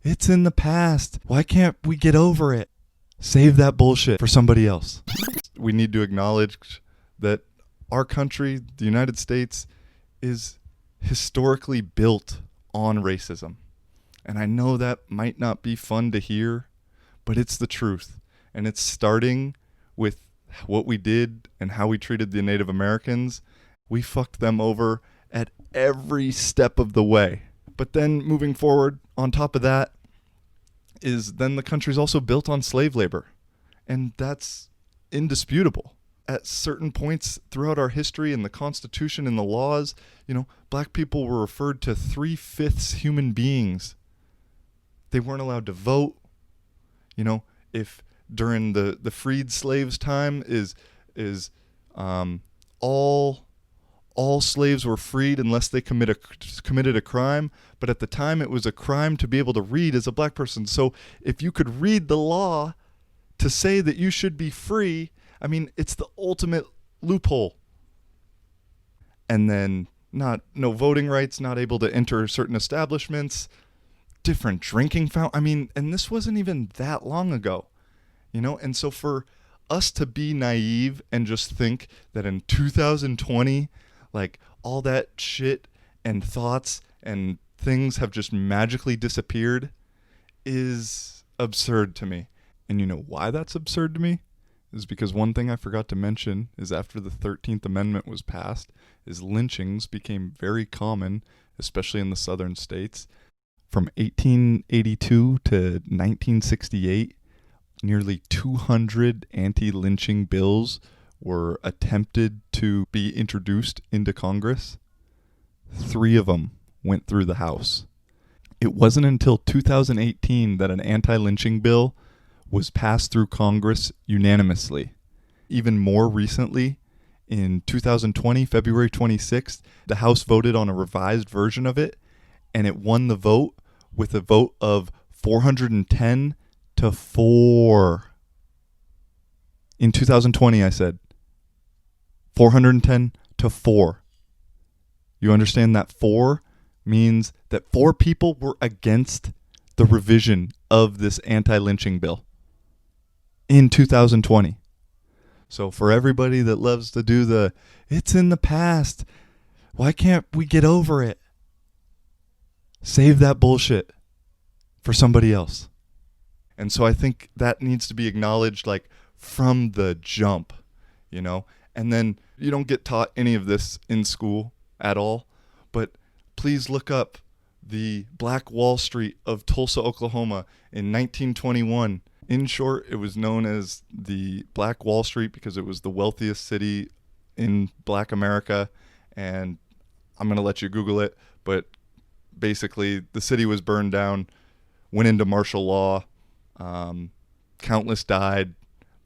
It's in the past. Why can't we get over it? Save that bullshit for somebody else. We need to acknowledge that our country, the United States, is historically built on racism. And I know that might not be fun to hear, but it's the truth. And it's starting with what we did and how we treated the Native Americans. We fucked them over at every step of the way. But then moving forward, on top of that, is then the country's also built on slave labor. And that's indisputable. At certain points throughout our history in the Constitution and the laws, black people were referred to 3/5 human beings. They weren't allowed to vote. If during the freed slaves' time is all slaves were freed unless they committed a crime. But at the time, it was a crime to be able to read as a black person. So if you could read the law to say that you should be free, it's the ultimate loophole. And then no voting rights, not able to enter certain establishments, different drinking fountain. And this wasn't even that long ago, And so for us to be naive and just think that in 2020, all that shit and thoughts and things have just magically disappeared is absurd to me. And you know why that's absurd to me? Is because one thing I forgot to mention is after the 13th Amendment was passed, is lynchings became very common, especially in the southern states. From 1882 to 1968, nearly 200 anti-lynching bills were attempted to be introduced into Congress. 3 of them went through the House. It wasn't until 2018 that an anti-lynching bill was passed through Congress unanimously. Even more recently, in 2020, February 26th, the House voted on a revised version of it, and it won the vote with a vote of 410 to 4. In 2020, I said 410 to 4. You understand that 4 means that 4 people were against the revision of this anti-lynching bill in 2020. So for everybody that loves to do it's in the past, why can't we get over it? Save that bullshit for somebody else. And so I think that needs to be acknowledged from the jump, And then you don't get taught any of this in school at all, but please look up the Black Wall Street of Tulsa, Oklahoma in 1921. In short, it was known as the Black Wall Street because it was the wealthiest city in Black America. And I'm going to let you Google it, but basically the city was burned down, went into martial law. Countless died,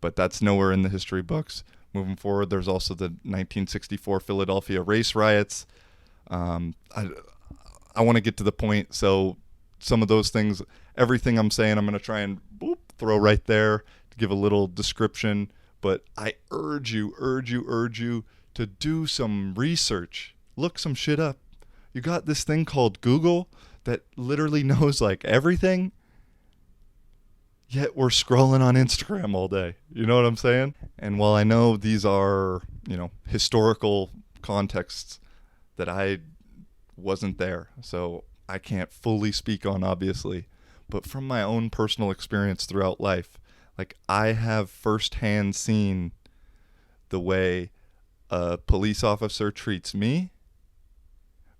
but that's nowhere in the history books. Moving forward, there's also the 1964 Philadelphia race riots. I want to get to the point, so some of those things, everything I'm saying, I'm going to try and throw right there to give a little description. But I urge you to do some research. Look some shit up. You got this thing called Google that literally knows everything. Yet we're scrolling on Instagram all day. You know what I'm saying? And while I know these are, historical contexts that I wasn't there, so I can't fully speak on, obviously, but from my own personal experience throughout life, I have firsthand seen the way a police officer treats me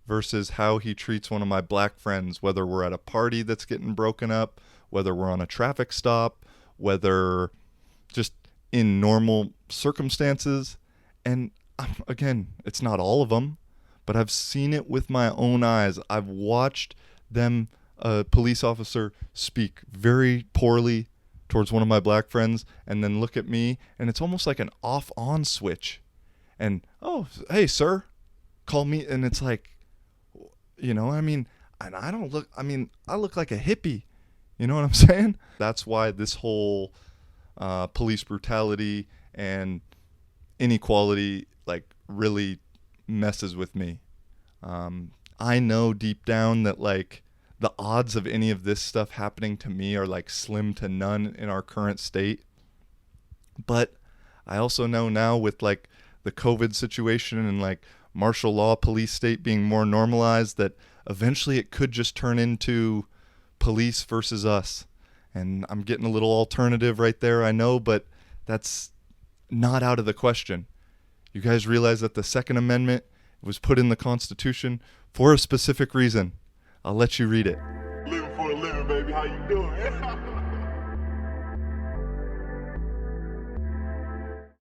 versus how he treats one of my black friends, whether we're at a party that's getting broken up, whether we're on a traffic stop, whether just in normal circumstances. And again, it's not all of them, but I've seen it with my own eyes. I've watched a police officer speak very poorly towards one of my black friends and then look at me, and it's almost like an off-on switch. And, oh, hey, sir, call me. And it's and I look like a hippie. You know what I'm saying? That's why this whole police brutality and inequality really messes with me. I know deep down that the odds of any of this stuff happening to me are like slim to none in our current state. But I also know now with like the COVID situation and like martial law police state being more normalized that eventually it could just turn into police versus us. And I'm getting a little alternative right there, I know, but that's not out of the question. You guys realize that the Second Amendment was put in the Constitution for a specific reason. I'll let you read it. Living for a living, baby. How you doing?